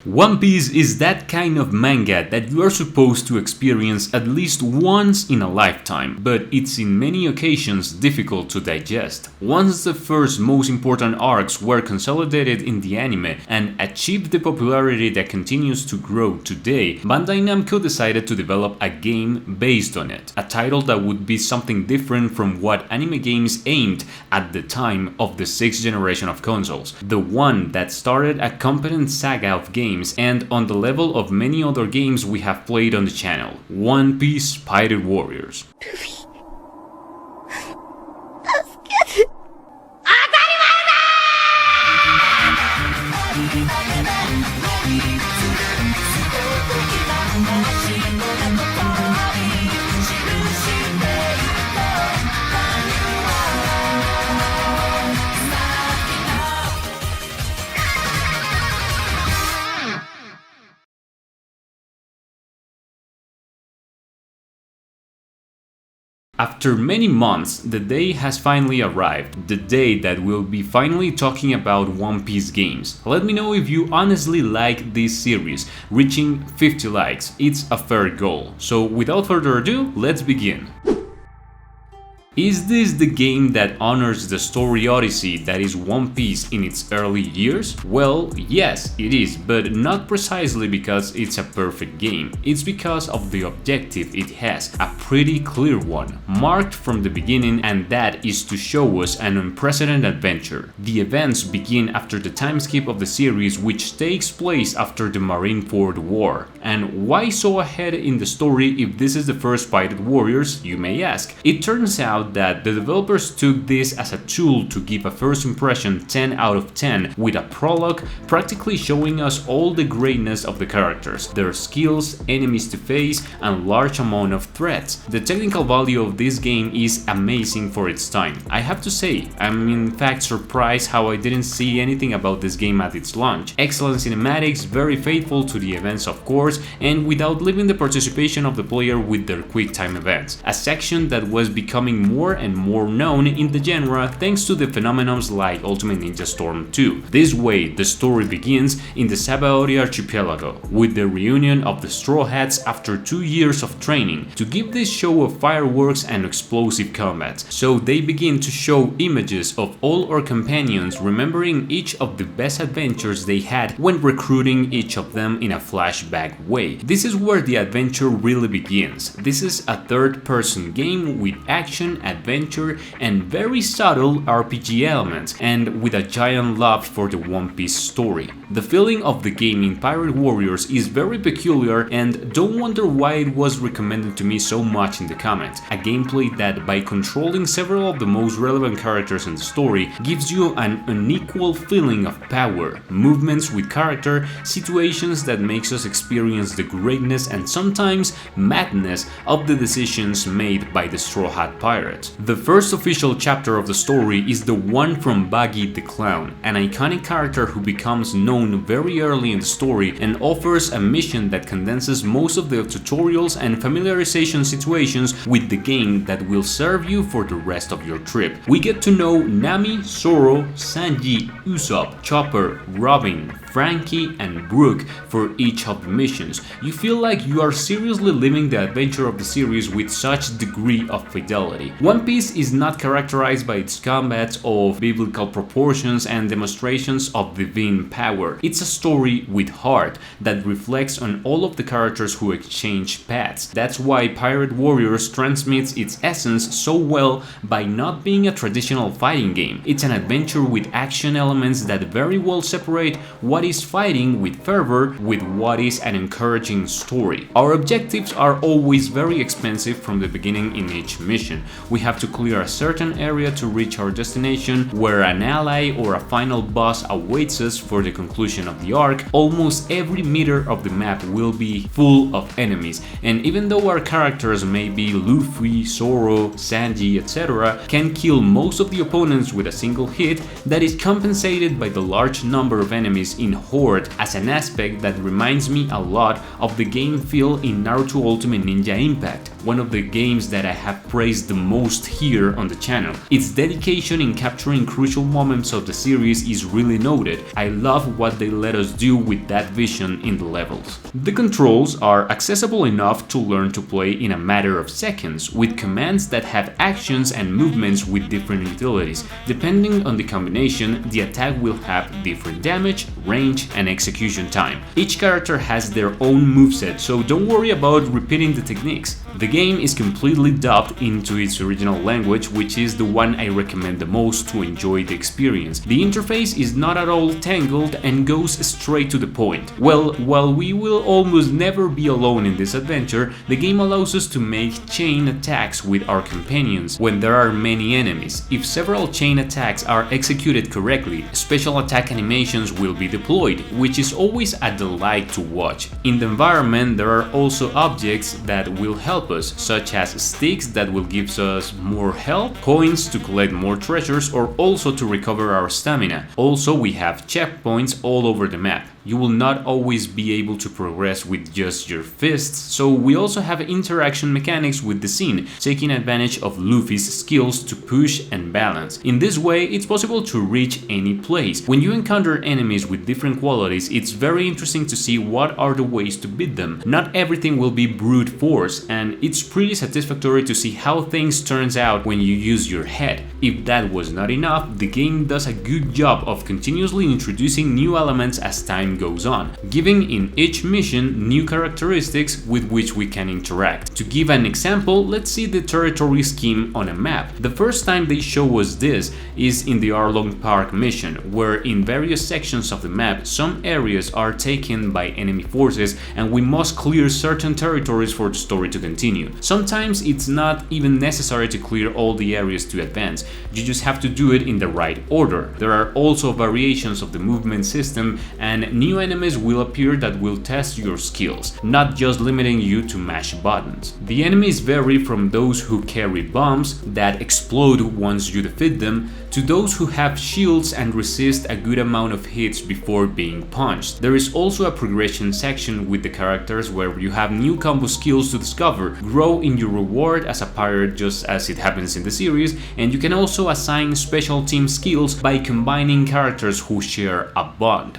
One Piece is that kind of manga that you are supposed to experience at least once in a lifetime, but it's in many occasions difficult to digest. Once the first most important arcs were consolidated in the anime and achieved the popularity that continues to grow today, Bandai Namco decided to develop a game based on it, a title that would be something different from what anime games aimed at the time of the 6th generation of consoles, the one that started a competent saga of games and on the level of many other games we have played on the channel, One Piece Pirate Warriors. After many months, the day has finally arrived, the day that we'll be finally talking about One Piece games. Let me know if you honestly like this series, reaching 50 likes, it's a fair goal. So without further ado, let's begin. Is this the game that honors the story odyssey that is One Piece in its early years? Well, yes, it is, but not precisely because it's a perfect game. It's because of the objective it has, a pretty clear one, marked from the beginning, and that is to show us an unprecedented adventure. The events begin after the time skip of the series, which takes place after the Marineford War. And why so ahead in the story if this is the first Pirate Warriors, you may ask? It turns out that the developers took this as a tool to give a first impression 10 out of 10 with a prologue practically showing us all the greatness of the characters, their skills, enemies to face, and large amount of threats. The technical value of this game is amazing for its time. I have to say, I'm in fact surprised how I didn't see anything about this game at its launch. Excellent cinematics, very faithful to the events of course, and without leaving the participation of the player with their quick time events. A section that was becoming more and more known in the genre thanks to the phenomenons like Ultimate Ninja Storm 2. This way, the story begins in the Sabaody archipelago, with the reunion of the Straw Hats after 2 years of training, to give this show of fireworks and explosive combat. So they begin to show images of all our companions remembering each of the best adventures they had when recruiting each of them in a flashback way. This is where the adventure really begins. This is a third-person game with action, adventure, and very subtle RPG elements, and with a giant love for the One Piece story. The feeling of the game in Pirate Warriors is very peculiar, and don't wonder why it was recommended to me so much in the comments. A gameplay that, by controlling several of the most relevant characters in the story, gives you an unequal feeling of power, movements with character, situations that makes us experience the greatness and sometimes madness of the decisions made by the Straw Hat Pirates. The first official chapter of the story is the one from Baggy the Clown, an iconic character who becomes known very early in the story and offers a mission that condenses most of the tutorials and familiarization situations with the game that will serve you for the rest of your trip. We get to know Nami, Zoro, Sanji, Usopp, Chopper, Robin, Frankie, and Brook for each of the missions. You feel like you are seriously living the adventure of the series with such degree of fidelity. One Piece is not characterized by its combat of biblical proportions and demonstrations of divine power. It's a story with heart that reflects on all of the characters who exchange paths. That's why Pirate Warriors transmits its essence so well by not being a traditional fighting game. It's an adventure with action elements that very well separate what is fighting with fervor with what is an encouraging story. Our objectives are always very expensive from the beginning in each mission. We have to clear a certain area to reach our destination, where an ally or a final boss awaits us for the conclusion of the arc. Almost every meter of the map will be full of enemies, and even though our characters may be Luffy, Zoro, Sanji, etc., can kill most of the opponents with a single hit, that is compensated by the large number of enemies in Horde as an aspect that reminds me a lot of the game feel in Naruto Ultimate Ninja Impact. one of the games that I have praised the most here on the channel. Its dedication in capturing crucial moments of the series is really noted. I love what they let us do with that vision in the levels. The controls are accessible enough to learn to play in a matter of seconds, with commands that have actions and movements with different utilities. Depending on the combination, the attack will have different damage, range, and execution time. Each character has their own moveset, so don't worry about repeating the techniques. The game is completely dubbed into its original language, which is the one I recommend the most to enjoy the experience. The interface is not at all tangled and goes straight to the point. Well, while we will almost never be alone in this adventure, the game allows us to make chain attacks with our companions when there are many enemies. If several chain attacks are executed correctly, special attack animations will be deployed, which is always a delight to watch. In the environment, there are also objects that will help us, such as sticks that will give us more health, coins to collect more treasures, or also to recover our stamina. Also, we have checkpoints all over the map. You will not always be able to progress with just your fists, so we also have interaction mechanics with the scene, taking advantage of Luffy's skills to push and balance. In this way, it's possible to reach any place. When you encounter enemies with different qualities, it's very interesting to see what are the ways to beat them. Not everything will be brute force, and it's pretty satisfactory to see how things turns out when you use your head. If that was not enough, the game does a good job of continuously introducing new elements as time goes on, giving in each mission new characteristics with which we can interact. To give an example, let's see the territory scheme on a map. The first time they show us this is in the Arlong Park mission, where in various sections of the map some areas are taken by enemy forces and we must clear certain territories for the story to continue. Sometimes it's not even necessary to clear all the areas to advance, you just have to do it in the right order. There are also variations of the movement system, and new enemies will appear that will test your skills, not just limiting you to mash buttons. The enemies vary from those who carry bombs that explode once you defeat them, to those who have shields and resist a good amount of hits before being punched. There is also a progression section with the characters where you have new combo skills to discover, grow in your reward as a pirate just as it happens in the series, and you can also assign special team skills by combining characters who share a bond.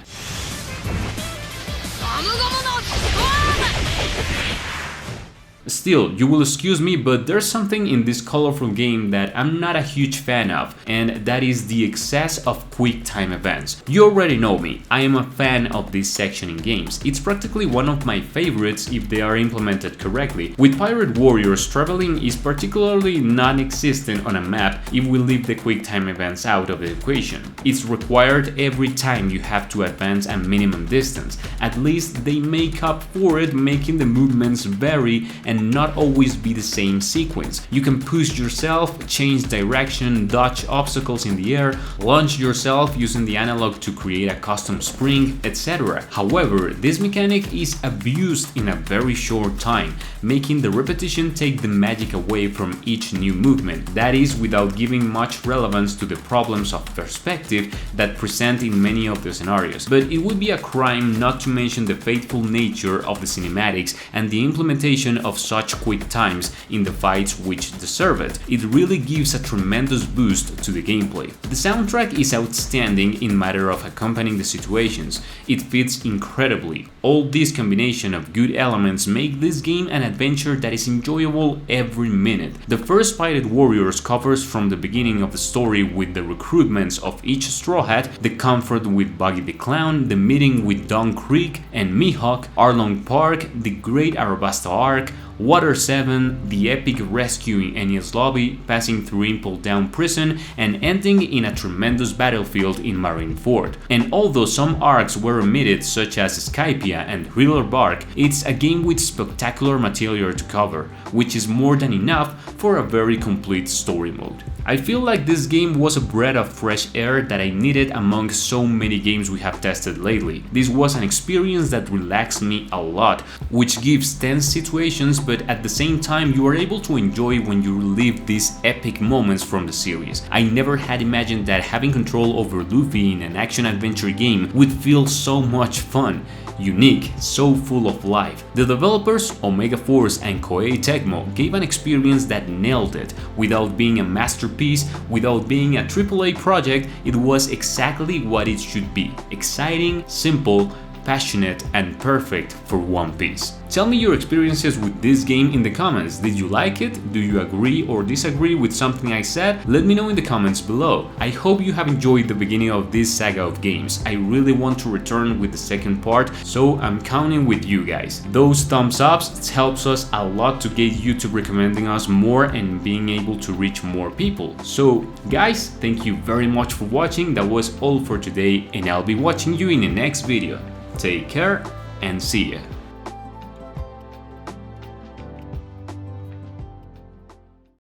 Still, you will excuse me, but there's something in this colorful game that I'm not a huge fan of, and that is the excess of quick time events. You already know me, I am a fan of this section in games. It's practically one of my favorites if they are implemented correctly. With Pirate Warriors, traveling is particularly non-existent on a map if we leave the quick time events out of the equation. It's required every time you have to advance a minimum distance. At least they make up for it, making the movements vary and not always be the same sequence. You can push yourself, change direction, dodge obstacles in the air, launch yourself using the analog to create a custom spring, etc. However, this mechanic is abused in a very short time, making the repetition take the magic away from each new movement. That is, without giving much relevance to the problems of perspective that present in many of the scenarios. But it would be a crime not to mention the faithful nature of the cinematics and the implementation of such quick times in the fights which deserve it. It really gives a tremendous boost to the gameplay. The soundtrack is outstanding in matter of accompanying the situations. It fits incredibly. All this combination of good elements make this game an adventure that is enjoyable every minute. The first Pirate Warriors covers from the beginning of the story with the recruitments of each Straw Hat, the comfort with Buggy the Clown, the meeting with Don Creek and Mihawk, Arlong Park, the Great Arabasta arc, Water 7, the epic rescue in Enies Lobby, passing through Impel Down Prison, and ending in a tremendous battlefield in Marineford. And although some arcs were omitted, such as Skypia and Thriller Bark, it's a game with spectacular material to cover, which is more than enough for a very complete story mode. I feel like this game was a breath of fresh air that I needed among so many games we have tested lately. This was an experience that relaxed me a lot, which gives tense situations, but at the same time you are able to enjoy when you relive these epic moments from the series. I never had imagined that having control over Luffy in an action-adventure game would feel so much fun. unique, so full of life. The developers, Omega Force and Koei Tecmo, gave an experience that nailed it. Without being a masterpiece, without being a AAA project, it was exactly what it should be. Exciting, simple, passionate, and perfect for One Piece. Tell me your experiences with this game in the comments. Did you like it? Do you agree or disagree with something I said? Let me know in the comments below. I hope you have enjoyed the beginning of this saga of games. I really want to return with the second part, so I'm counting with you guys. Those thumbs ups helps us a lot to get YouTube recommending us more and being able to reach more people. So guys, thank you very much for watching. That was all for today, and I'll be watching you in the next video. Take care and see ya.